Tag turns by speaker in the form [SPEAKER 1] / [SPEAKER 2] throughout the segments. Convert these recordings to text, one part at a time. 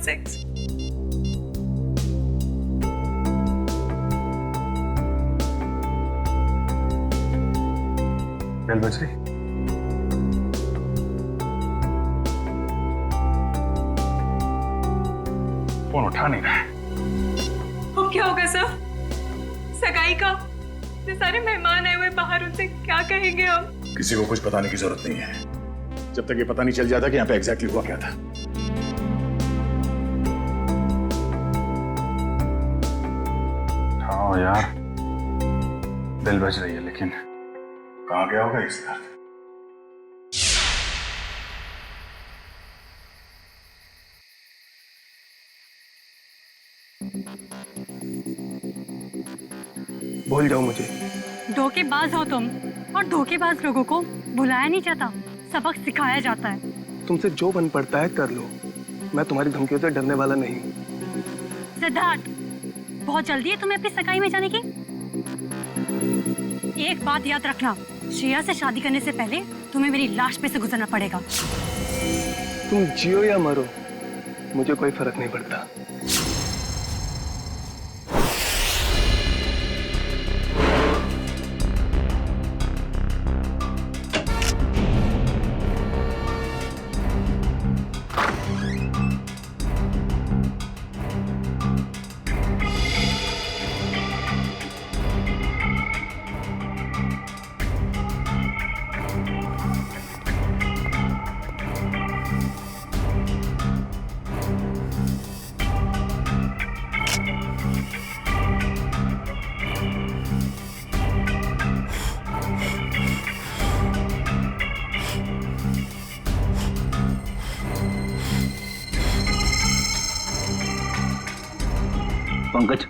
[SPEAKER 1] 6.
[SPEAKER 2] Bell बज रही। Phone उठा नहीं रहा है।
[SPEAKER 1] अब क्या होगा सर? सगाई का इतने सारे मेहमान आए हुए बाहर, उनसे क्या कहेंगे हम?
[SPEAKER 3] किसी को कुछ बताने की जरूरत नहीं है जब तक ये पता नहीं चल जाता कि यहाँ पे एग्जैक्टली हुआ क्या था।
[SPEAKER 2] हाँ यार, बेल बज रही है, लेकिन
[SPEAKER 3] कहाँ गया होगा इस दर्द?
[SPEAKER 4] भूल जाओ मुझे।
[SPEAKER 5] धोखेबाज हो तुम, और धोखेबाज लोगों को बुलाया नहीं जाता, सबक सिखाया जाता है।
[SPEAKER 4] तुमसे जो बन पड़ता है कर लो, मैं तुम्हारी धमकियों से डरने वाला नहीं।
[SPEAKER 5] सिद्धार्थ, बहुत जल्दी है तुम्हें अपनी सगाई में जाने की। एक बात याद रखना, श्रेया से शादी करने से पहले तुम्हें मेरी लाश पे से गुजरना पड़ेगा।
[SPEAKER 4] तुम जियो या मरो, मुझे कोई फर्क नहीं पड़ता।
[SPEAKER 6] पंकज,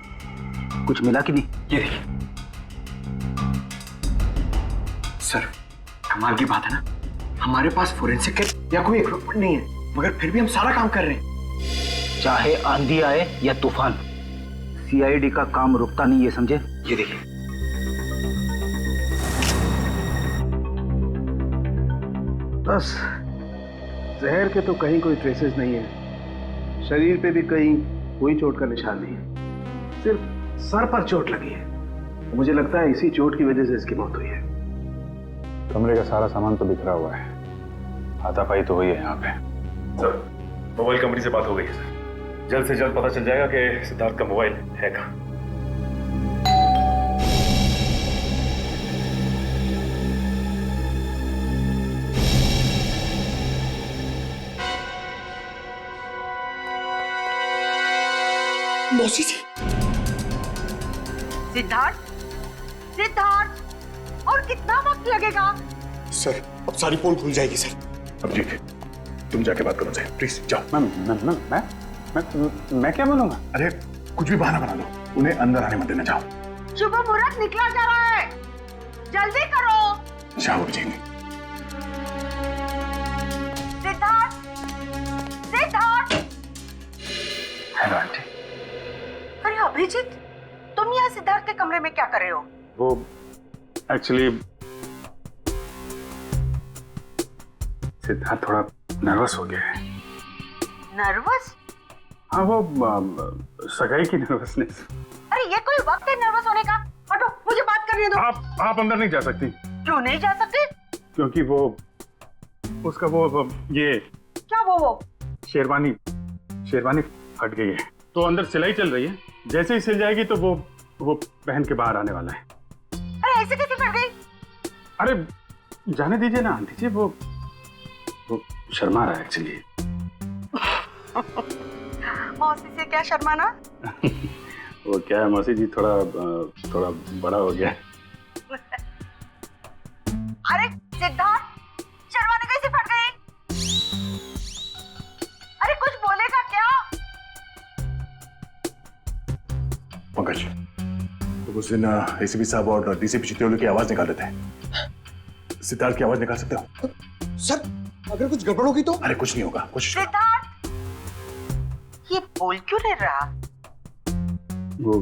[SPEAKER 6] कुछ मिला कि नहीं?
[SPEAKER 7] ये देखिए सर, कमाल की बात है ना, हमारे पास फोरेंसिक किट या कोई इक्विपमेंट नहीं है, मगर फिर भी हम सारा काम कर रहे हैं।
[SPEAKER 6] चाहे आंधी आए या तूफान, सीआईडी का काम रुकता नहीं, ये समझे?
[SPEAKER 7] ये देखिए,
[SPEAKER 4] बस जहर के तो कहीं कोई ट्रेसेस नहीं है, शरीर पे भी कहीं कोई चोट का निशान नहीं है, सिर्फ सर पर चोट लगी है। मुझे लगता है इसी चोट की वजह से इसकी मौत हुई है।
[SPEAKER 2] कमरे का सारा सामान तो बिखरा हुआ है, हाथापाई तो हुई है यहाँ पे।
[SPEAKER 3] सर, मोबाइल कंपनी से बात हो गई है सर, जल्द से जल्द पता चल जाएगा कि सिद्धार्थ का मोबाइल है कहाँ।
[SPEAKER 8] मौसी जी।
[SPEAKER 9] सिद्धार्थ, सिद्धार्थ, और कितना वक्त लगेगा?
[SPEAKER 8] सर, अब सारी पोल खुल जाएगी सर।
[SPEAKER 3] अब जी तुम जाके बात करो सर, प्लीज जाओ।
[SPEAKER 2] मैं क्या बोलूंगा?
[SPEAKER 3] अरे कुछ भी बहाना बना लो, उन्हें अंदर आने मत देना। जाओ।
[SPEAKER 9] शुभ मुहूर्त निकला जा रहा है, जल्दी करो।
[SPEAKER 3] जाओ जी।
[SPEAKER 9] सिद्धार्थ, सिद्धार्थ।
[SPEAKER 2] Hello aunty.
[SPEAKER 9] अरे अभिजीत, तुम यहाँ सिद्धार्थ के कमरे में क्या कर रहे हो?
[SPEAKER 2] वो एक्चुअली सिद्धार्थ थोड़ा नर्वस हो गया है।
[SPEAKER 9] नर्वस?
[SPEAKER 2] हाँ, वो सगाई की नर्वसनेस।
[SPEAKER 9] अरे ये कोई वक्त है नर्वस होने का? हटो, मुझे बात करने दो।
[SPEAKER 2] आप अंदर नहीं जा सकती।
[SPEAKER 9] क्यों नहीं जा सकते?
[SPEAKER 2] क्योंकि वो उसका वो ये
[SPEAKER 9] क्या वो?
[SPEAKER 2] शेरवानी फट गई है, तो अंदर सिलाई चल रही है, जैसे ही सिल जाएगी तो वो पहन के बाहर आने वाला है।
[SPEAKER 9] अरे ऐसे कैसे फट गई?
[SPEAKER 2] अरे जाने दीजिए ना आंटी जी, वो शर्मा रहा है एक्चुअली।
[SPEAKER 9] मौसी से क्या शर्माना?
[SPEAKER 2] वो क्या है मौसी जी, थोड़ा बड़ा हो गया।
[SPEAKER 9] अरे सिद्धार्थ, शर्माने कैसे फट गई? अरे कुछ बोलेगा क्या?
[SPEAKER 3] पंकज, तो उस दिन एसीपी साहब और डीसीपी चित्रोली की आवाज निकाल रहे थे, सिद्धार्थ की आवाज निकाल सकते हो?
[SPEAKER 8] सर, अगर कुछ गड़बड़ होगी तो?
[SPEAKER 3] अरे कुछ नहीं होगा, कोशिश करो।
[SPEAKER 9] सिद्धार्थ, ये बोल क्यों नहीं रहा?
[SPEAKER 2] वो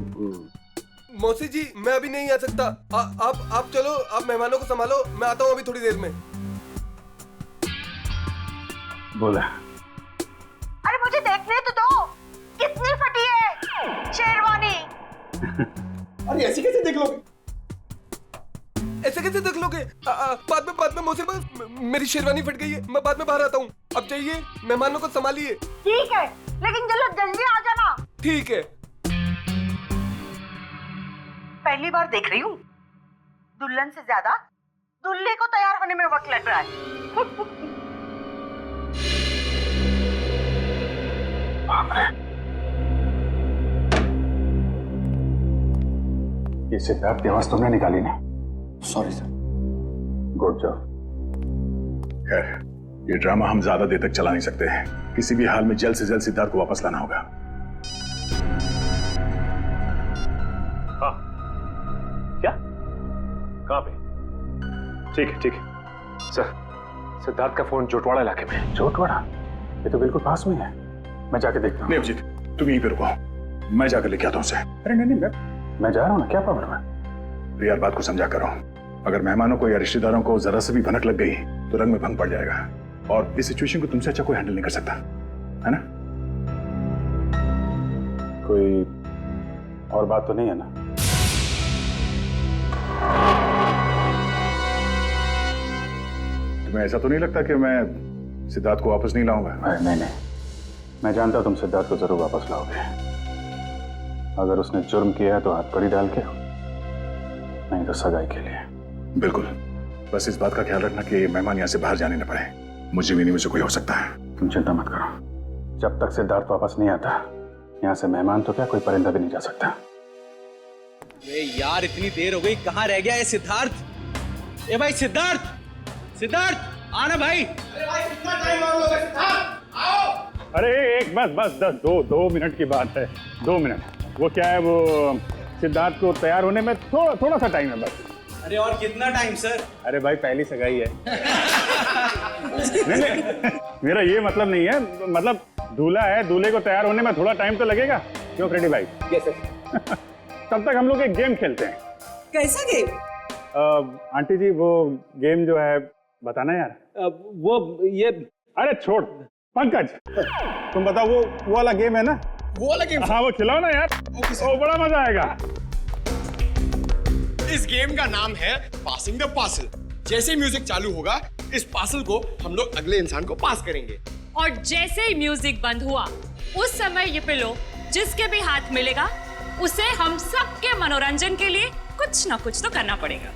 [SPEAKER 10] मौसी जी, मैं अभी नहीं आ सकता। आप चलो, आप मेहमानों को संभालो, मैं आता हूँ अभी थोड़ी देर में।
[SPEAKER 2] बोला।
[SPEAKER 9] अरे मुझे देखने तो दो।
[SPEAKER 8] अरे ऐसे कैसे देख लोगे?
[SPEAKER 10] ऐसे कैसे देख लोगे? बाद में मौसी मेरी शेरवानी फट गई है, मैं बाद में बाहर आता हूँ। अब जाइए, मेहमानों को संभालिए।
[SPEAKER 9] ठीक है, लेकिन जल्दी आ जाना।
[SPEAKER 10] ठीक है।
[SPEAKER 9] पहली बार देख रही हूँ, दुल्हन से ज्यादा दूल्हे को तैयार होने में वक्त लग रहा है।
[SPEAKER 2] ये सिद्धार्थ की आवाज तुमने निकाली ना?
[SPEAKER 8] Sorry sir.
[SPEAKER 2] Good job.
[SPEAKER 3] खैर, ये ड्रामा हम ज्यादा देर तक चला नहीं सकते हैं। किसी भी हाल में जल्द से जल्द सिद्धार्थ को वापस लाना होगा।
[SPEAKER 2] हाँ। क्या? कहाँ पे? ठीक है, ठीक है।
[SPEAKER 4] सर, सिद्धार्थ का फोन जोटवाड़ा इलाके में है।
[SPEAKER 2] जोटवाड़ा? ये तो बिल्कुल पास में है। मैं जाके देखता हूँ।
[SPEAKER 3] नहीं अभिजीत, तुम यहीं पे रुको, मैं जाकर लेके आता हूँ उसे।
[SPEAKER 2] अरे नहीं, मैं जा रहा हूँ ना, क्या प्रॉब्लम है?
[SPEAKER 3] यार बात को समझा करो, अगर मेहमानों को या रिश्तेदारों को जरा से भी भनक लग गई तो रंग में भंग पड़ जाएगा, और इस सिचुएशन को तुमसे अच्छा कोई हैंडल नहीं कर सकता, है ना?
[SPEAKER 2] कोई और बात तो नहीं है ना?
[SPEAKER 3] तुम्हें ऐसा तो नहीं लगता कि मैं सिद्धार्थ को वापस नहीं लाऊंगा?
[SPEAKER 2] नहीं, मैं जानता हूं तुम सिद्धार्थ को जरूर वापस लाओगे। अगर उसने जुर्म किया है तो हाथ कड़ी डाल के, नहीं तो सगाई के लिए।
[SPEAKER 3] बिल्कुल, बस इस बात का ख्याल रखना कि मेहमान यहाँ से बाहर जाने न पड़े। मुझे भी नहीं, मुझे कोई हो सकता है।
[SPEAKER 2] तुम चिंता मत करो, जब तक सिद्धार्थ वापस नहीं आता यहाँ से मेहमान तो क्या, कोई परिंदा भी नहीं जा सकता।
[SPEAKER 11] यार इतनी देर हो गई, कहाँ रह गया ये सिद्धार्थ? ए भाई सिद्धार्थ आना भाई।
[SPEAKER 8] अरे भाई कितना टाइम और लोगे? सिद्धार्थ आओ।
[SPEAKER 2] अरे एक बस 2 मिनट की बात है, 2 मिनट। वो क्या है, वो सिद्धार्थ को तैयार होने में थोड़ा सा टाइम है बस।
[SPEAKER 11] अरे और कितना टाइम सर?
[SPEAKER 2] अरे भाई पहली सगाई है। नहीं, मेरा ये मतलब नहीं है, मतलब दूल्हा है, दूल्हे को तैयार होने में थोड़ा टाइम तो लगेगा। क्यों फ्रेडी भाई?
[SPEAKER 8] Yes sir.
[SPEAKER 2] तब तक हम लोग एक गेम खेलते हैं।
[SPEAKER 9] कैसा गेम?
[SPEAKER 2] आंटी जी वो गेम जो है बताना यार।
[SPEAKER 11] वो ये,
[SPEAKER 2] अरे छोड़ पंकज, तुम बताओ वो वाला गेम है ना?
[SPEAKER 8] वो वाला गेम?
[SPEAKER 2] हाँ वो खिलाओ ना यार, वो बड़ा मजा आएगा।
[SPEAKER 8] इस गेम का नाम है पासिंग द पार्सल। जैसे म्यूजिक चालू होगा, इस पार्सल को हम लोग अगले इंसान को पास करेंगे।
[SPEAKER 1] और जैसे ही म्यूजिक बंद हुआ, उस समय ये पिलो जिसके भी हाथ मिलेगा उसे हम सबके मनोरंजन के लिए कुछ ना कुछ तो करना पड़ेगा।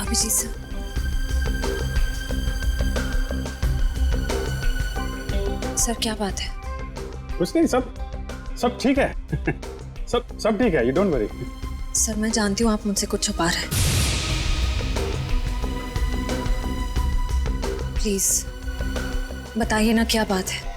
[SPEAKER 9] अभिजीत सर, सर क्या बात है?
[SPEAKER 2] कुछ नहीं, सब ठीक है। सब ठीक है, यू डोंट वरी।
[SPEAKER 9] सर मैं जानती हूँ आप मुझसे कुछ छुपा रहे हैं। प्लीज बताइए ना क्या बात है।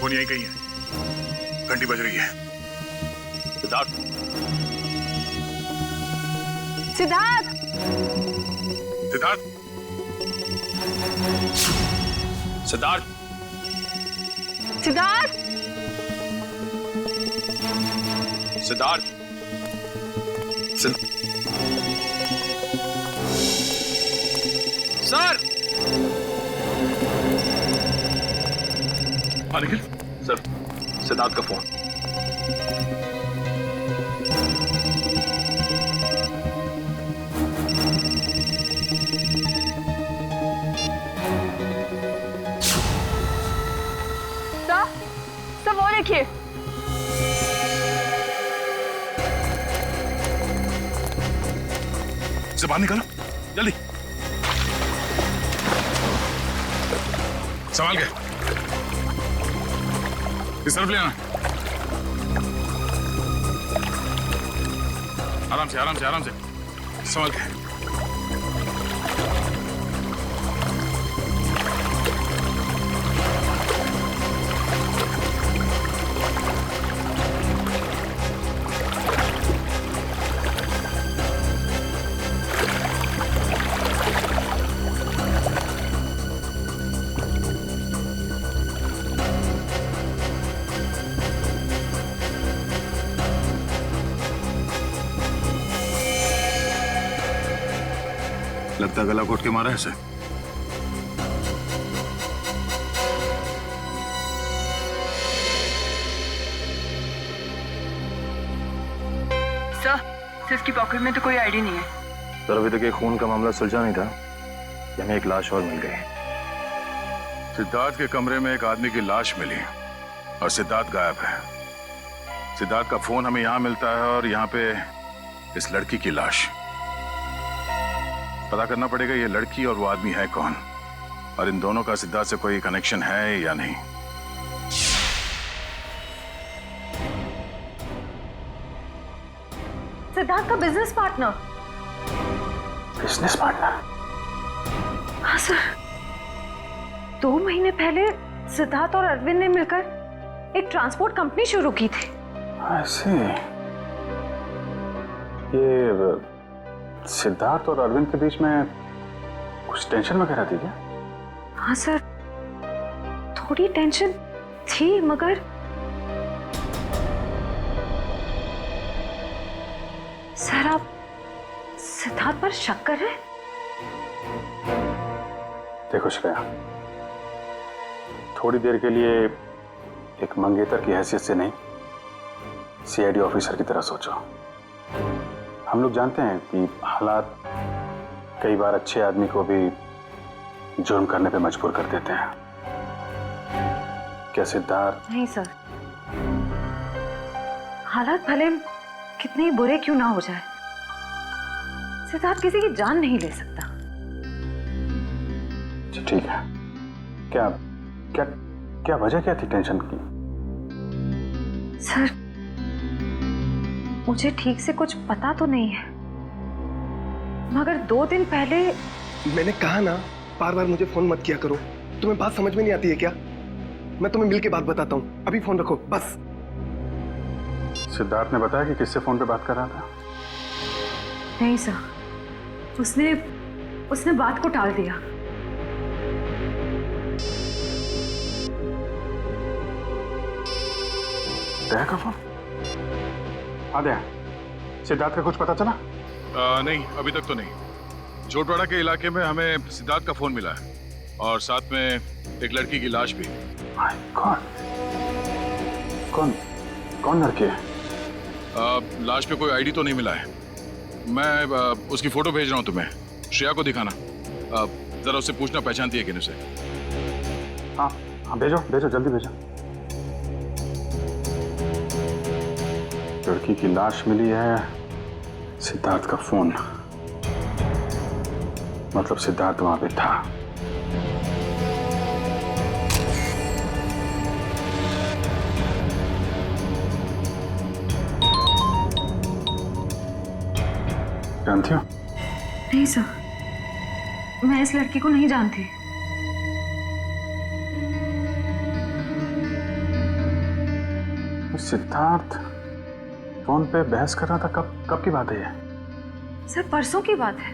[SPEAKER 3] फोन यहीं कहीं है, घंटी बज रही है। सिद्धार्थ,
[SPEAKER 1] सिद्धार्थ,
[SPEAKER 3] सिद्धार्थ, सिद्धार्थ,
[SPEAKER 1] सिद्धार्थ,
[SPEAKER 3] सिद्धार्थ,
[SPEAKER 11] सर
[SPEAKER 3] निखिल
[SPEAKER 11] सर, सिद्धार्थ का फोन।
[SPEAKER 1] सर वो देखिए।
[SPEAKER 3] से बाहर निकालो जल्दी, संभाल के इस तरफ ले आना। आराम से आराम से आराम से संभाल के। इतना गला घोट के मारा है सर?
[SPEAKER 9] सर इसकी पॉकेट में तो कोई आईडी नहीं है।
[SPEAKER 2] सर, अभी तक ये खून का मामला सुलझा नहीं था कि हमें एक लाश और मिल गई।
[SPEAKER 3] सिद्धार्थ के कमरे में एक आदमी की लाश मिली और सिद्धार्थ गायब है। सिद्धार्थ का फोन हमें यहाँ मिलता है और यहाँ पे इस लड़की की लाश। पता करना पड़ेगा ये लड़की और वो आदमी है कौन, और इन दोनों का सिद्धार्थ से कोई कनेक्शन है या नहीं।
[SPEAKER 9] सिद्धार्थ का बिजनेस पार्टनर।
[SPEAKER 2] Business partner?
[SPEAKER 9] हाँ सर, 2 महीने पहले सिद्धार्थ और अरविंद ने मिलकर एक ट्रांसपोर्ट कंपनी शुरू की थी।
[SPEAKER 2] ऐसे ये सिद्धार्थ और अरविंद के बीच में कुछ टेंशन वगैरह थी क्या?
[SPEAKER 9] हाँ सर, थोड़ी टेंशन थी, मगर सर आप सिद्धार्थ पर शक कर रहे हैं?
[SPEAKER 2] देखो श्रेया, थोड़ी देर के लिए एक मंगेतर की हैसियत से नहीं, सीआईडी ऑफिसर की तरह सोचो। हम लोग जानते हैं कि हालात कई बार अच्छे आदमी को भी जुर्म करने पे मजबूर कर देते हैं। क्या सिद्धार्थ?
[SPEAKER 9] नहीं सर, हालात भले कितने ही बुरे क्यों ना हो जाए, सिद्धार्थ किसी की जान नहीं ले सकता।
[SPEAKER 2] ठीक है, क्या क्या क्या वजह क्या थी टेंशन की?
[SPEAKER 9] सर मुझे ठीक से कुछ पता तो नहीं है, मगर 2 दिन पहले
[SPEAKER 10] मैंने कहा ना, बार बार मुझे फोन मत किया करो। तुम्हें बात समझ में नहीं आती है क्या? मैं तुम्हें मिल के बात बताता हूँ, अभी फोन रखो बस।
[SPEAKER 2] सिद्धार्थ ने बताया कि किससे फोन पे बात कर रहा था?
[SPEAKER 9] नहीं सर, उसने बात को टाल दिया।
[SPEAKER 2] दया का फोन? हाँ दया, सिद्धार्थ का कुछ पता चला?
[SPEAKER 3] नहीं, अभी तक तो नहीं। जोटवाड़ा के इलाके में हमें सिद्धार्थ का फोन मिला है और साथ में एक लड़की की लाश भी।
[SPEAKER 2] कौन कौन लड़की है?
[SPEAKER 3] लाश पे कोई आईडी तो नहीं मिला है। मैं उसकी फोटो भेज रहा हूँ तुम्हें, श्रेया को दिखाना। जरा उससे पूछना पहचानती है कि नहीं उसे।
[SPEAKER 2] हाँ हाँ, भेजो भेजो, जल्दी भेजो। लड़की की लाश मिली है, सिद्धार्थ का फोन, मतलब सिद्धार्थ वहां पे था। जानती हो?
[SPEAKER 9] नहीं सर, मैं इस लड़की को नहीं जानती।
[SPEAKER 2] सिद्धार्थ फोन पे बहस कर रहा था, कब की बात है ये?
[SPEAKER 9] सर परसों की बात है।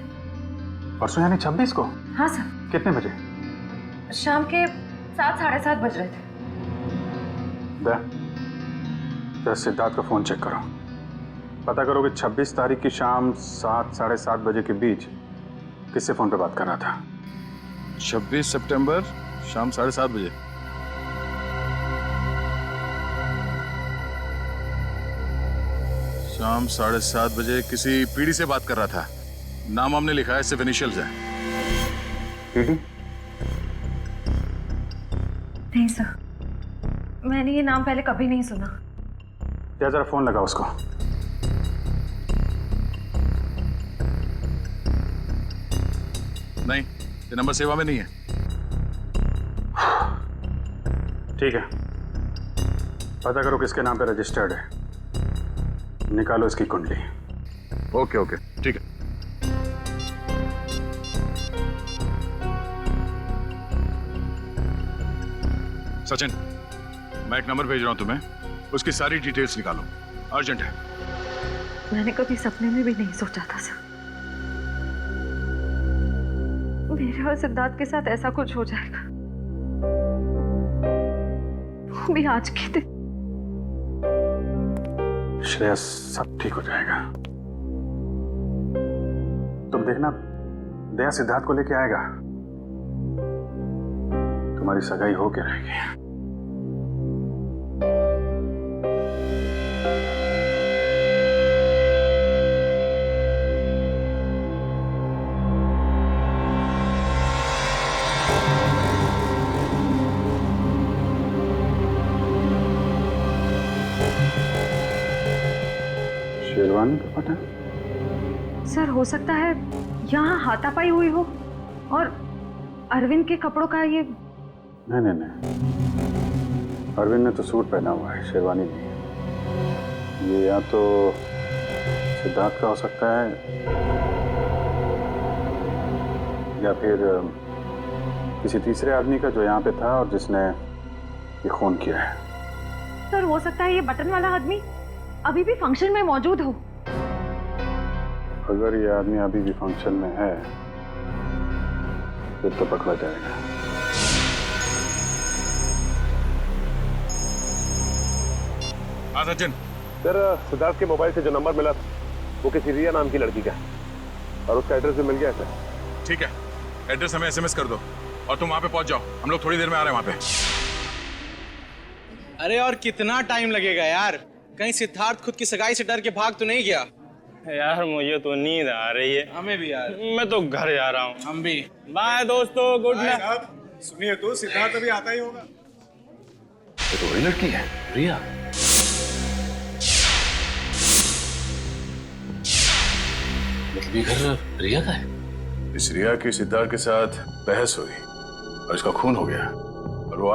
[SPEAKER 2] परसों यानी 26 को?
[SPEAKER 9] हाँ सर।
[SPEAKER 2] कितने बजे?
[SPEAKER 9] शाम के 7, साढ़े 7 बज रहे थे।
[SPEAKER 2] जरा सिद्धार्थ का फोन चेक करो, पता करो कि 26 तारीख की शाम 7, साढ़े 7 बजे के बीच किससे फोन पे बात कर रहा था।
[SPEAKER 3] 26 सितंबर शाम 7:30 बजे। शाम 7:30 बजे किसी पीढ़ी से बात कर रहा था। नाम हमने लिखा है, सिर्फ इनिशियल्स है।
[SPEAKER 2] पीढ़ी?
[SPEAKER 9] नहीं सर, मैंने ये नाम पहले कभी नहीं सुना।
[SPEAKER 2] क्या जरा फोन लगा उसको।
[SPEAKER 3] नहीं, ये नंबर सेवा में नहीं है।
[SPEAKER 2] ठीक है, पता करो किसके नाम पे रजिस्टर्ड है, निकालो इसकी कुंडली।
[SPEAKER 3] ओके ओके, ठीक है। सचिन, मैं एक नंबर भेज रहा हूं तुम्हें, उसकी सारी डिटेल्स निकालो, अर्जेंट है।
[SPEAKER 9] मैंने कभी सपने में भी नहीं सोचा था सर, मेरे और सिद्धार्थ के साथ ऐसा कुछ हो जाएगा, वो भी आज के दिन।
[SPEAKER 2] श्रेया, सब ठीक हो जाएगा, तुम देखना, दया सिद्धार्थ को लेके आएगा। तुम्हारी सगाई हो के रहेगी। शेरवानी का पता?
[SPEAKER 9] सर हो सकता है यहाँ हाथापाई हुई हो और अरविंद के कपड़ों का ये।
[SPEAKER 2] नहीं, अरविंद ने तो सूट पहना हुआ है, शेरवानी नहीं है। ये या तो सिद्धार्थ का हो सकता है या फिर किसी तीसरे आदमी का जो यहाँ पे था और जिसने ये खून किया है।
[SPEAKER 9] सर हो सकता है ये बटन वाला आदमी अभी भी फंक्शन में मौजूद हो।
[SPEAKER 2] अगर ये आदमी अभी भी फंक्शन में है फिर तो पकड़ा जाएगा।
[SPEAKER 3] हाँ सचिन।
[SPEAKER 4] सर सिद्धार्थ के मोबाइल से जो नंबर मिला वो किसी रिया नाम की लड़की का है और उसका एड्रेस भी मिल गया सर।
[SPEAKER 3] ठीक है, एड्रेस हमें SMS कर दो और तुम वहां पे पहुंच जाओ। हम लोग थोड़ी देर में आ रहे हैं वहां पे।
[SPEAKER 11] अरे और कितना टाइम लगेगा यार? कहीं सिद्धार्थ खुद की सगाई से डर के भाग तो नहीं गया?
[SPEAKER 12] यार मुझे तो नींद आ रही है।
[SPEAKER 11] हमें भी यार।
[SPEAKER 12] मैं तो घर जा रहा हूँ।
[SPEAKER 11] हम भी।
[SPEAKER 12] बाय दोस्तों, गुड नाइट।
[SPEAKER 8] सुनिए तो सिद्धार्थ अभी आता ही होगा।
[SPEAKER 4] ये तो वही लड़की है, रिया।
[SPEAKER 3] मतलब ये घर रिया का है? इस रिया की सिद्धार्थ के साथ बहस हुई और इसका खून हो गया। और वो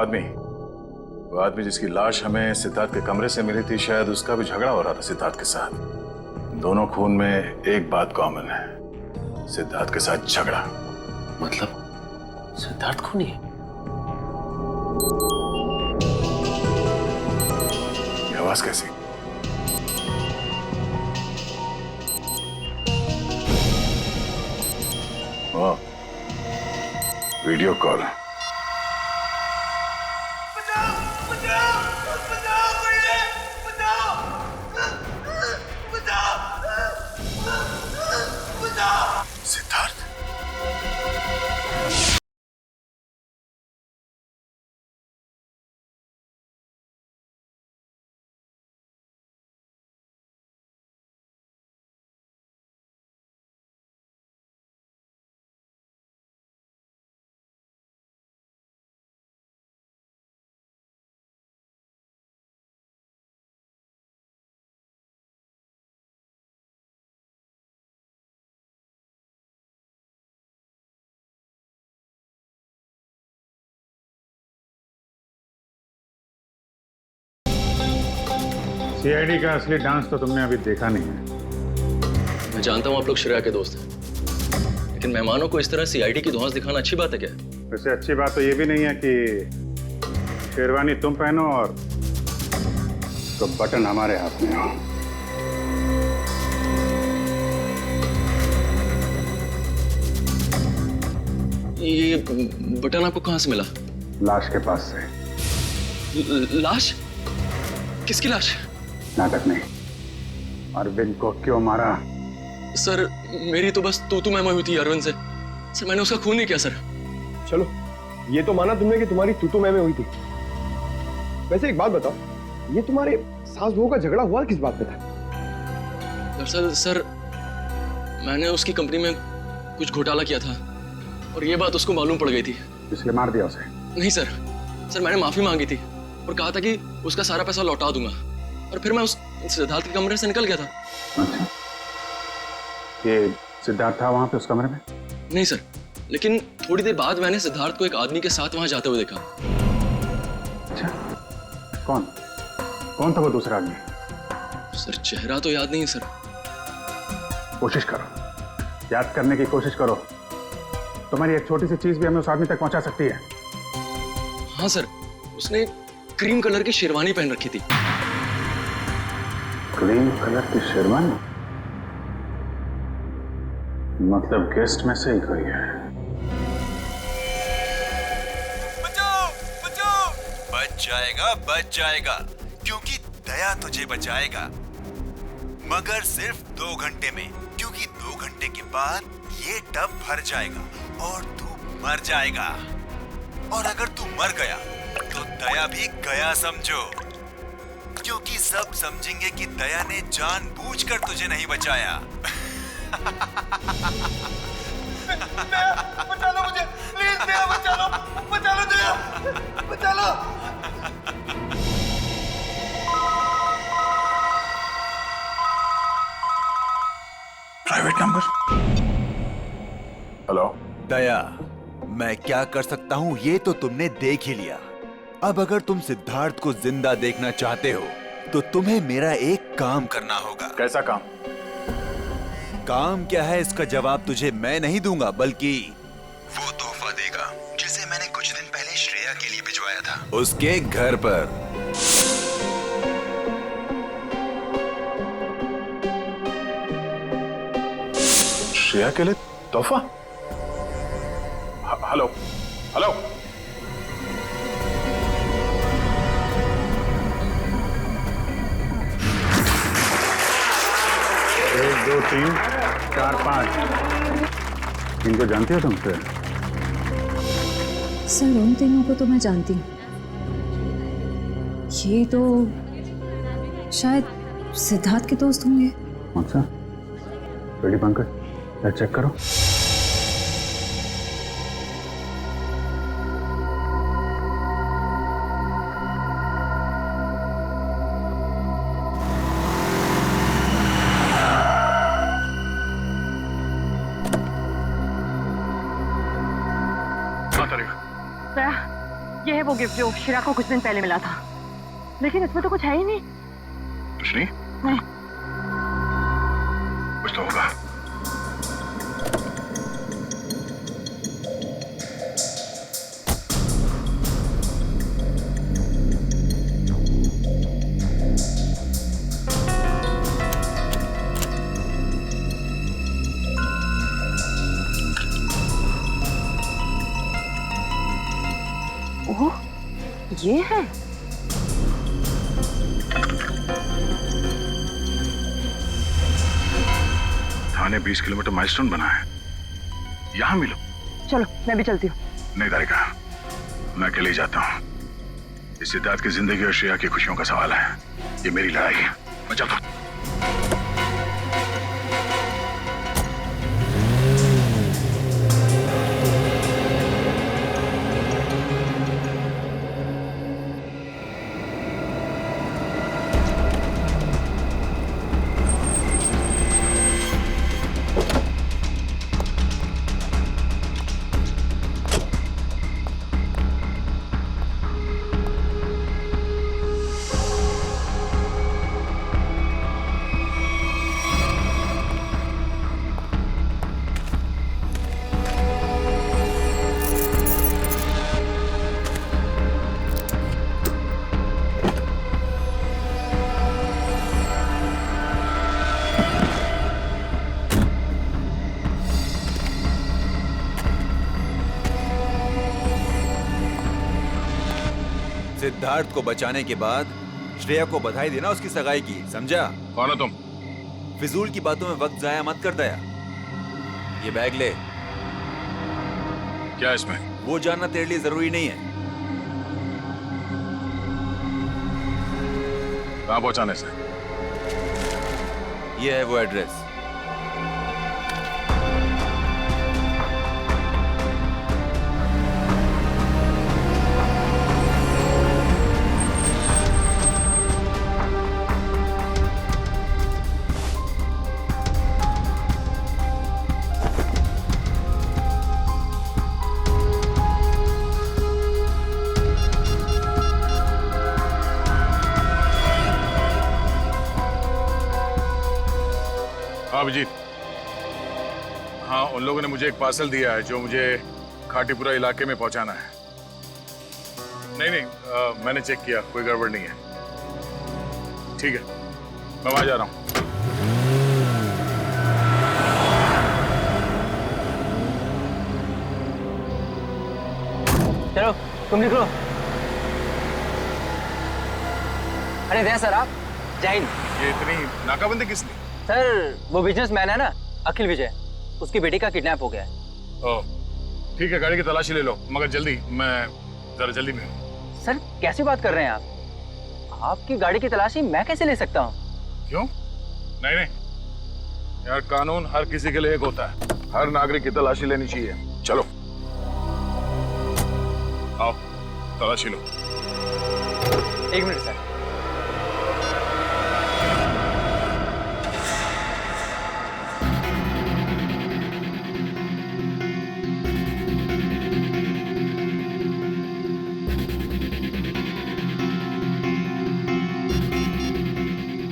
[SPEAKER 3] आदमी जिसकी लाश हमें सिद्धार्थ के कमरे से मिली थी, शायद उसका भी झगड़ा हो रहा था सिद्धार्थ के साथ। दोनों खून में एक बात कॉमन है, सिद्धार्थ के साथ झगड़ा।
[SPEAKER 13] मतलब सिद्धार्थ खूनी है?
[SPEAKER 3] ये आवाज कैसी? वाह, वीडियो कॉल। सिद्धार्थ।
[SPEAKER 2] सीआईडी का असली डांस तो तुमने अभी देखा नहीं है।
[SPEAKER 13] मैं जानता हूँ आप लोग श्रेया के दोस्त हैं, लेकिन मेहमानों को इस तरह सीआईडी की धौंस दिखाना अच्छी बात है क्या?
[SPEAKER 2] वैसे अच्छी बात तो ये भी नहीं है कि शेरवानी तुम पहनो और तो बटन हमारे हाथ में हो।
[SPEAKER 13] ये बटन आपको कहाँ से मिला?
[SPEAKER 2] लाश के पास से।
[SPEAKER 13] लाश? किसकी लाश?
[SPEAKER 2] नाटक नहीं। अरविंद को क्यों मारा?
[SPEAKER 13] सर मेरी तो बस तू मैं हुई थी अरविंद से। सर मैंने उसका खून नहीं किया सर।
[SPEAKER 10] चलो ये तो माना तुमने कि तुम्हारी तू मैं हुई थी। वैसे एक बात बताओ, ये तुम्हारे सास बहू का झगड़ा हुआ किस बात पे था?
[SPEAKER 13] दरअसल सर मैंने उसकी कंपनी में कुछ घोटाला किया था और ये बात उसको मालूम पड़ गई थी,
[SPEAKER 2] इसलिए मार दिया उसे?
[SPEAKER 13] नहीं सर, मैंने माफी मांगी थी और कहा था कि उसका सारा पैसा लौटा दूंगा और फिर मैं उस सिद्धार्थ के कमरे से निकल गया था।
[SPEAKER 2] अच्छा, ये सिद्धार्थ था वहां पे उस कमरे में?
[SPEAKER 13] नहीं सर, लेकिन थोड़ी देर बाद मैंने सिद्धार्थ को एक आदमी के साथ वहां जाते हुए देखा।
[SPEAKER 2] अच्छा, कौन था वो दूसरा आदमी?
[SPEAKER 13] सर चेहरा तो याद नहीं है सर।
[SPEAKER 2] कोशिश करो, याद करने की कोशिश करो। तुम्हारी एक छोटी सी चीज भी हमें उस आदमी तक पहुंचा सकती है।
[SPEAKER 13] हाँ सर, उसने क्रीम कलर की शेरवानी पहन रखी थी।
[SPEAKER 2] क्रीम कलर की शेरवानी? मतलब गेस्ट में से ही कोई है।
[SPEAKER 14] बच जाएगा क्योंकि दया तुझे बचाएगा, मगर सिर्फ 2 घंटे में, क्योंकि 2 घंटे के बाद ये टब भर जाएगा और तू मर जाएगा। और अगर तू मर गया तो दया भी गया समझो, क्योंकि सब समझेंगे कि दया ने जानबूझकर तुझे नहीं बचाया।
[SPEAKER 10] बचा लो मुझे, प्लीज दया, बचा लो दया, बचा लो।
[SPEAKER 3] Private number. हेलो
[SPEAKER 14] दया, मैं क्या कर सकता हूँ ये तो तुमने देख ही लिया। अब अगर तुम सिद्धार्थ को जिंदा देखना चाहते हो तो तुम्हें मेरा एक काम करना होगा।
[SPEAKER 3] कैसा काम?
[SPEAKER 14] काम क्या है इसका जवाब तुझे मैं नहीं दूंगा, बल्कि वो तोहफा देगा जिसे मैंने कुछ दिन पहले श्रेया के लिए भिजवाया था, उसके घर पर।
[SPEAKER 3] श्रेया के लिए तोहफा? Hello hello.
[SPEAKER 2] 1 2 3 4 5। इनको जानते हो तुम सर?
[SPEAKER 9] सर उन तीनों को तो मैं जानती हूँ। ये तो शायद सिद्धार्थ के दोस्त होंगे।
[SPEAKER 2] कौन सा? रेडी पंकज, चेक करो।
[SPEAKER 5] ये है वो गिफ्ट जो शिरा को कुछ दिन पहले मिला था, लेकिन इसमें तो कुछ है ही नहीं।
[SPEAKER 3] कुछ नहीं?
[SPEAKER 5] नहीं।
[SPEAKER 3] कुछ तो होगा।
[SPEAKER 5] ओह, ये है।
[SPEAKER 3] थाने 20 किलोमीटर माइलस्टोन बना है, यहाँ मिलो।
[SPEAKER 5] चलो मैं भी चलती हूँ।
[SPEAKER 3] नहीं तारिका, मैं अकेले ही जाता हूँ। इस सिद्धार्थ की जिंदगी और श्रेया की खुशियों का सवाल है। ये मेरी लड़ाई है, मैं चलता हूँ।
[SPEAKER 14] सिद्धार्थ को बचाने के बाद श्रेया को बधाई देना उसकी सगाई की, समझा?
[SPEAKER 3] कौन हो तुम?
[SPEAKER 14] फिजूल की बातों में वक्त जाया मत कर दया। ये बैग ले।
[SPEAKER 3] क्या इसमें?
[SPEAKER 14] वो जानना तेरे लिए जरूरी नहीं है।
[SPEAKER 3] कहाँ पहुंचाने से?
[SPEAKER 14] ये है वो एड्रेस।
[SPEAKER 3] अभिजीत, हाँ उन लोगों ने मुझे एक पार्सल दिया है जो मुझे खाटीपुरा इलाके में पहुंचाना है। नहीं, मैंने चेक किया, कोई गड़बड़ नहीं है। ठीक है, मैं वहां जा रहा हूं।
[SPEAKER 11] चलो तुम निकलो। अरे दया सर, आप जय हिंद।
[SPEAKER 3] ये इतनी नाकाबंदी किसने?
[SPEAKER 11] सर वो बिजनेसमैन है ना, अखिल विजय, उसकी बेटी का किडनैप हो गया है।
[SPEAKER 3] ओह, ठीक है, गाड़ी की तलाशी ले लो, मगर जल्दी, मैं जरा जल्दी में हूँ।
[SPEAKER 11] सर कैसी बात कर रहे हैं आप? आपकी गाड़ी की तलाशी मैं कैसे ले सकता हूँ?
[SPEAKER 3] क्यों? नहीं नहीं यार, कानून हर किसी के लिए एक होता है, हर नागरिक की तलाशी लेनी चाहिए। चलो आओ, तलाशी लो।
[SPEAKER 11] 1 मिनट सर।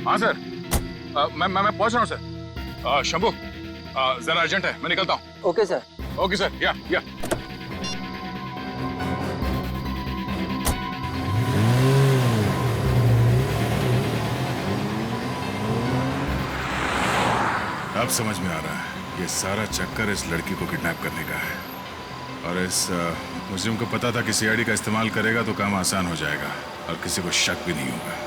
[SPEAKER 3] हाँ सर, मैं पहुंच रहा हूँ सर। शंभू, जरा अर्जेंट है, मैं निकलता हूँ।
[SPEAKER 11] Okay sir.
[SPEAKER 3] ओके सर, या अब समझ में आ रहा है, ये सारा चक्कर इस लड़की को किडनैप करने का है। और इस मुझे को पता था कि सीआईडी का इस्तेमाल करेगा तो काम आसान हो जाएगा और किसी को शक भी नहीं होगा।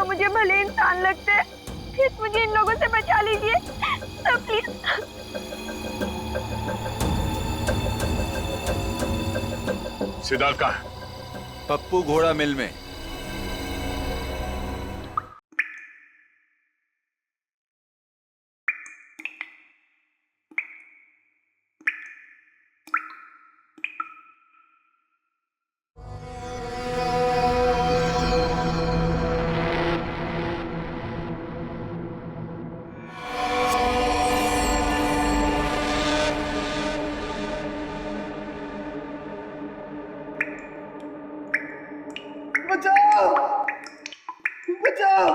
[SPEAKER 15] मुझे भले इंसान लगते हैं, प्लीज मुझे इन लोगों से बचा लीजिए सर, प्लीज।
[SPEAKER 3] सिद्धार्थ कहाँ है?
[SPEAKER 14] पप्पू घोड़ा मिल में।
[SPEAKER 10] बचाओ! बचाओ!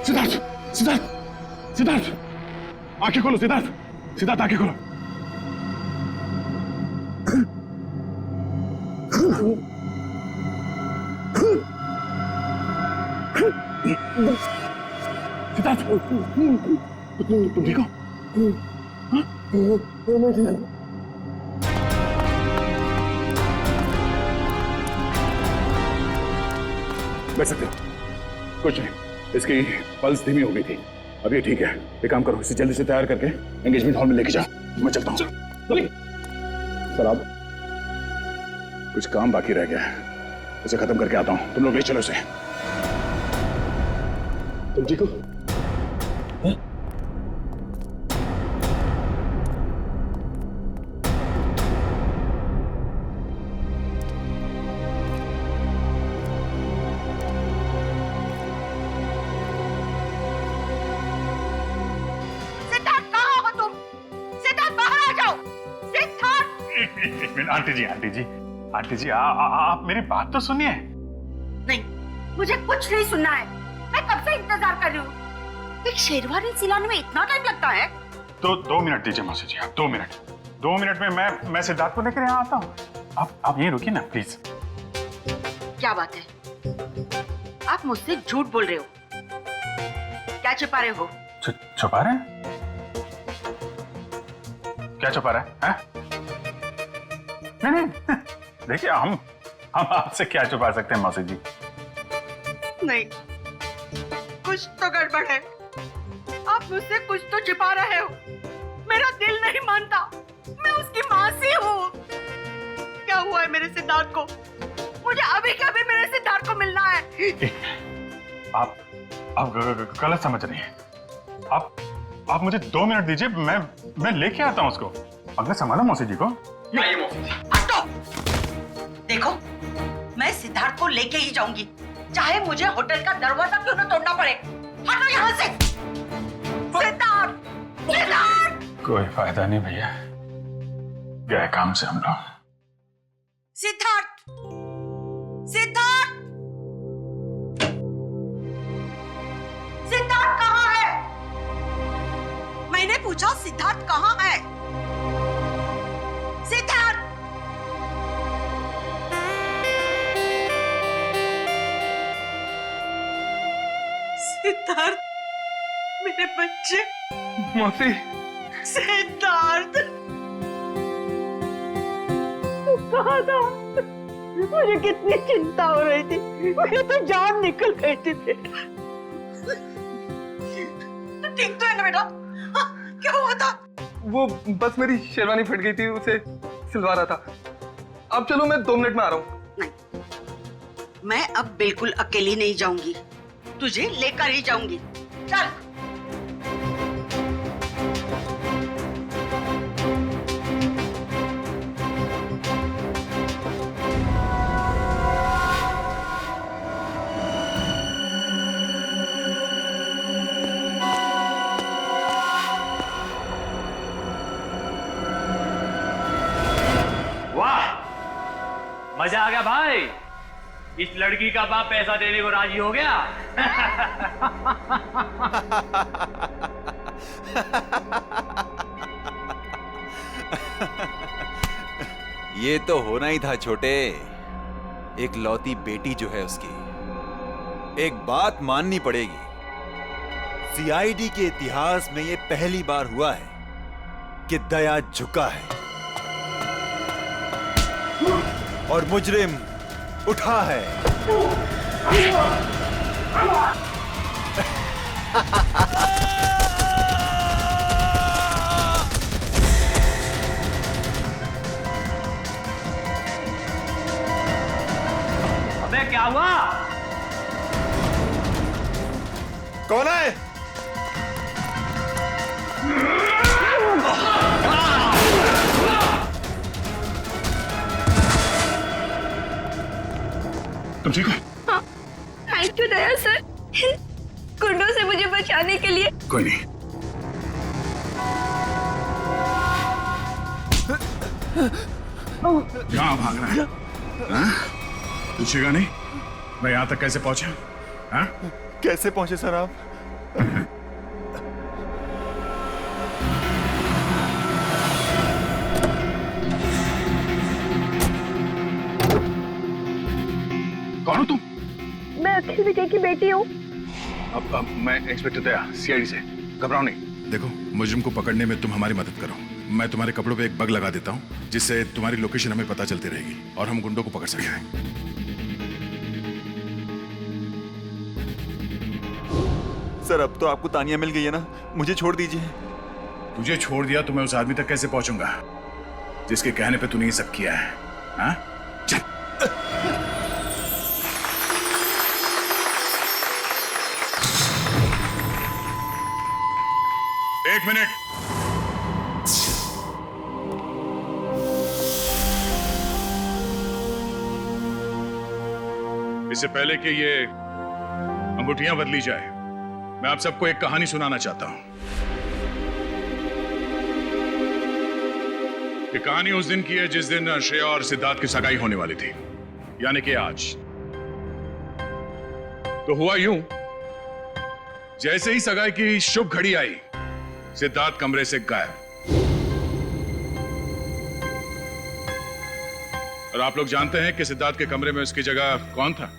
[SPEAKER 3] सिद्धार्थ, सिद्धार्थ, सिद्धार्थ, आंखें खोलो सिद्धार्थ, सिद्धार्थ आंखें खोलो। सिद्धार्थ, तुम ठीक हो? बैठ सकते हो? कुछ नहीं, इसकी पल्स धीमी हो गई थी, अब ये ठीक है। एक काम करो, इसे जल्दी से तैयार करके एंगेजमेंट हॉल में लेके जाओ। मैं चलता हूँ। सर आप, कुछ काम बाकी रह गया है, उसे खत्म करके आता हूँ। तुम लोग ले चलो इसे। तुम ठीक हो?
[SPEAKER 15] एक मिनट,
[SPEAKER 3] आंटी जी, आप मेरी बात तो सुनिए।
[SPEAKER 15] नहीं, मुझे कुछ नहीं सुनना है। मैं कब से इंतजार कर रही हूँ। एक शेरवानी सिलाने में इतना टाइम लगता है?
[SPEAKER 3] तो 2 मिनट दीजिए मौसी जी, आप 2 मिनट। 2 मिनट में मैं सिद्धार्थ को लेकर यहाँ आता हूँ। आप यहीं रुकिए ना प्लीज।
[SPEAKER 15] क्या बात है, आप मुझसे झूठ बोल रहे हो? क्या छिपा रहे हो?
[SPEAKER 2] छुपा रहे हैं? क्या छुपा रहा है? नहीं, देखिए हम आपसे क्या छुपा सकते हैं मौसी जी?
[SPEAKER 15] नहीं, कुछ तो गड़बड़ है। आप मुझसे कुछ तो छिपा रहे हो। मेरा दिल नहीं मानता। मैं उसकी मौसी हूँ। क्या हुआ है मेरे सिद्धार्थ को? मुझे अभी के अभी मेरे सिद्धार्थ को मिलना है।
[SPEAKER 2] आप गलत समझ रही हैं। आप मुझे 2 मिनट दीजिए, मैं लेके आता हूँ उसको। अगले संभालो मौसी जी को।
[SPEAKER 15] नहीं मौसी जी। हटो। देखो, मैं सिद्धार्थ को लेके ही जाऊंगी, चाहे मुझे होटल का दरवाजा क्यों न तोड़ना पड़े। हटो यहाँ से। सिद्धार्थ, सिद्धार्थ।
[SPEAKER 2] कोई फायदा नहीं भैया, गए काम से हम लोग।
[SPEAKER 15] सिद्धार्थ, सिद्धार्थ, सिद्धार्थ कहाँ है? मैंने पूछा सिद्धार्थ कहाँ है? सिद्धार्थ, सिद्धार्थ, मेरे बच्चे।
[SPEAKER 10] मौसी।
[SPEAKER 15] सिद्धार्थ, कहाँ था? मुझे कितनी चिंता हो रही थी। मेरी तो जान निकल गई थी बेटा। तो ठीक तो है ना बेटा? क्या हुआ था?
[SPEAKER 10] वो बस मेरी शेरवानी फट गई थी, उसे सिलवा रहा था। अब चलो, मैं 2 मिनट में आ रहा हूँ।
[SPEAKER 15] नहीं, मैं अब बिल्कुल अकेली नहीं जाऊंगी। तुझे लेकर ही जाऊंगी। चल।
[SPEAKER 12] मजा आ गया भाई। इस लड़की का बाप पैसा देने को राजी हो गया।
[SPEAKER 14] ये तो होना ही था छोटे। एक लौती बेटी जो है उसकी, एक बात माननी पड़ेगी, सीआईडी के इतिहास में ये पहली बार हुआ है कि दया झुका है और मुजरिम उठा है।
[SPEAKER 12] अबे क्या हुआ?
[SPEAKER 10] कौन है?
[SPEAKER 2] तुम ठीक हो?
[SPEAKER 9] हाँ, थैंक यू दया सर, गुंडों से मुझे बचाने के लिए।
[SPEAKER 2] कोई नहीं। कहाँ भाग रहा है? पूछेगा नहीं मैं यहाँ तक कैसे पहुंचा? हाँ?
[SPEAKER 14] कैसे पहुंचे सर आप?
[SPEAKER 2] कौन हो तुम?
[SPEAKER 9] मैं अखिल विजय की बेटी हूँ।
[SPEAKER 2] अब मैं इंस्पेक्टर दया, सीआईडी से। घबराओ नहीं। देखो, मुजरिम को पकड़ने में तुम हमारी मदद करो। मैं तुम्हारे कपड़ों पे एक बग लगा देता हूँ, जिससे तुम्हारी लोकेशन हमें पता चलती रहेगी और हम गुंडों को पकड़ सकेंगे।
[SPEAKER 14] सर अब तो आपको तानिया मिल गई है ना, मुझे छोड़ दीजिए।
[SPEAKER 2] तुझे छोड़ दिया तो मैं उस आदमी तक कैसे पहुंचूंगा जिसके कहने पे तूने ये सब किया है? हाँ? चल। एक मिनट। इससे पहले कि ये अंगूठियां बदली जाए, मैं आप सबको एक कहानी सुनाना चाहता हूं। ये कहानी उस दिन की है जिस दिन श्रेया और सिद्धार्थ की सगाई होने वाली थी, यानी कि आज। तो हुआ यूं, जैसे ही सगाई की शुभ घड़ी आई, सिद्धार्थ कमरे से गायब। और आप लोग जानते हैं कि सिद्धार्थ के कमरे में उसकी जगह कौन था?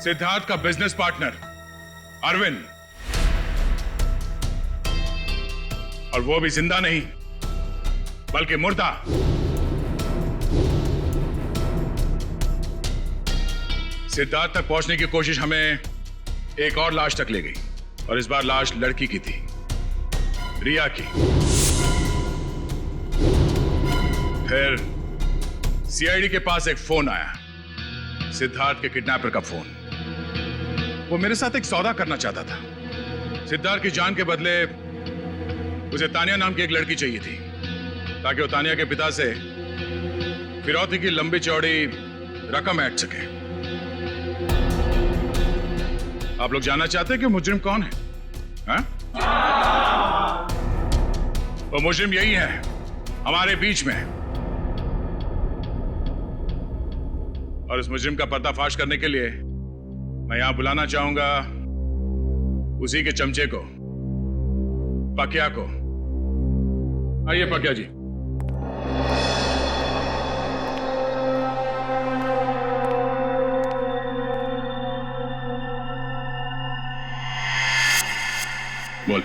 [SPEAKER 2] सिद्धार्थ का बिजनेस पार्टनर अरविंद।
[SPEAKER 3] और वो भी जिंदा नहीं बल्कि मुर्दा। सिद्धार्थ तक पहुंचने की कोशिश हमें एक और लाश तक ले गई, और इस बार लाश लड़की की थी, रिया की। फिर सीआईडी के पास एक फोन आया, सिद्धार्थ के किडनैपर का फोन। वो मेरे साथ एक सौदा करना चाहता था। सिद्धार्थ की जान के बदले उसे तानिया नाम की एक लड़की चाहिए थी, ताकि वो तानिया के पिता से फिरौती की लंबी चौड़ी रकम ऐंठ सके। आप लोग जानना चाहते हैं कि मुजरिम कौन है? हाँ? वो मुजरिम यही है, हमारे बीच में। और इस मुजरिम का पर्दाफाश करने के लिए मैं यहां बुलाना चाहूंगा उसी के चमचे को, पकिया को। आइए पकिया जी। बोल।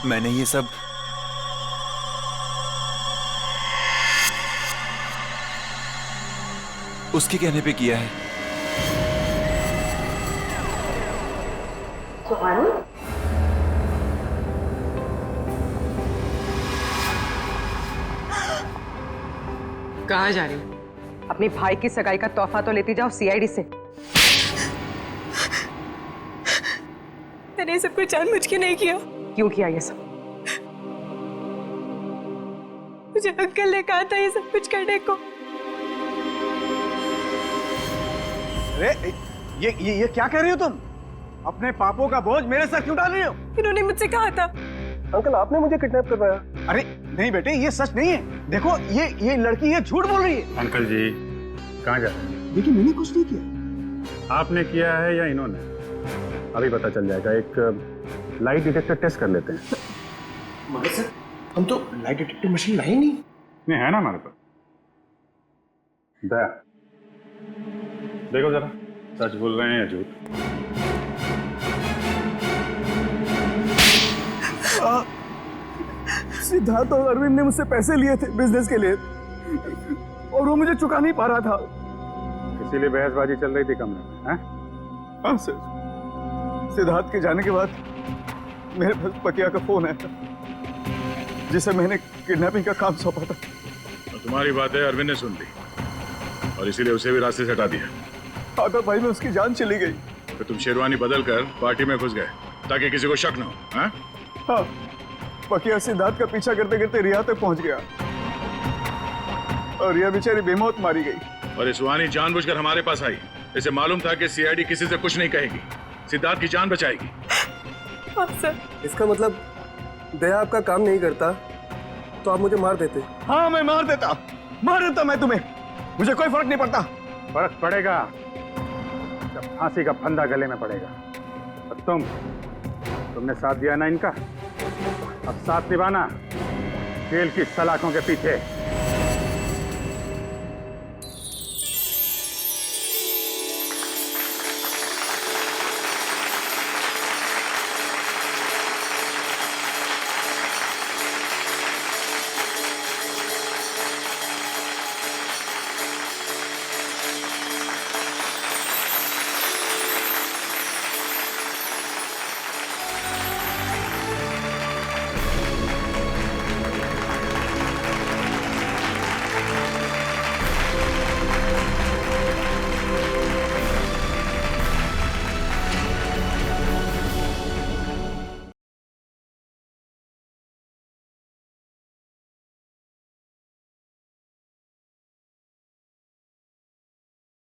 [SPEAKER 14] मैंने ये सब उसके कहने पे किया है।
[SPEAKER 15] कहाँ जा रही हो? अपने भाई की सगाई का तोहफा तो लेती जाओ सीआईडी से।
[SPEAKER 16] मैंने ये सब कुछ जानबूझ के नहीं किया।
[SPEAKER 15] क्यों किया ये सब?
[SPEAKER 16] मुझे अंकल ने कहा था ये सब कुछ करने को।
[SPEAKER 11] अरे ये क्या कह रही हो तुम? अपने पापों का बोझ मेरे सर क्यों डाल रही हो?
[SPEAKER 16] इन्होंने मुझसे कहा था।
[SPEAKER 4] अंकल आपने मुझे किडनैप करवाया।
[SPEAKER 11] अरे नहीं बेटे, ये सच नहीं है। देखो ये लड़की ये झूठ बोल रही है।
[SPEAKER 2] अंकल जी कहाँ जा रहे हैं?
[SPEAKER 11] देखिए मैंने कुछ नहीं किया।
[SPEAKER 2] आपने किया है या इन्होंने? अभी पता चल जाएगा। एक लाइट डिटेक्टर टेस्ट कर लेते हैं।
[SPEAKER 7] मगर सर हम तो लाइट डिटेक्टर मशीन लाए नहीं।
[SPEAKER 2] नहीं है ना हमारे पास। दया देखो जरा, सच बोल रहे हैं या झूठ?
[SPEAKER 4] सिद्धार्थ और अरविंद ने मुझसे पैसे लिए थे बिजनेस के लिए, और वो मुझे चुका नहीं पा रहा था।
[SPEAKER 2] इसीलिए बहसबाजी चल रही थी कमरे में, हैं?
[SPEAKER 4] हाँ सर। सिद्धार्थ के जाने के बाद मेरे पास पकिया का फोन आया था, जिसे मैंने किडनैपिंग का काम सौंपा था।
[SPEAKER 3] और तुम्हारी बातें अरविंद ने सुन ली और इसीलिए उसे भी रास्ते से हटा दिया।
[SPEAKER 4] आधा भाई में उसकी जान चली गई।
[SPEAKER 3] तो तुम शेरवानी बदल कर पार्टी में घुस गए ताकि किसी को शक न हो। हाँ?
[SPEAKER 4] हाँ, पकिया सिद्धार्थ का पीछा करते करते रिया तक पहुंच गया, और रिया बेचारी बेमौत मारी गई।
[SPEAKER 3] और ये सुहानी जानबूझकर हमारे पास आई। इसे मालूम था कि सीआईडी किसी से कुछ नहीं कहेगी, सिद्धार्थ की जान बचाएगी।
[SPEAKER 16] हाँ सर।
[SPEAKER 10] इसका मतलब दया आपका काम नहीं करता तो आप मुझे मार देते?
[SPEAKER 4] हाँ मैं मार देता मैं तुम्हें। मुझे कोई फर्क नहीं पड़ता।
[SPEAKER 2] फर्क पड़ेगा जब फांसी का फंदा गले में पड़ेगा। और तुमने साथ दिया ना इनका, अब साथ निभाना जेल की सलाखों के पीछे।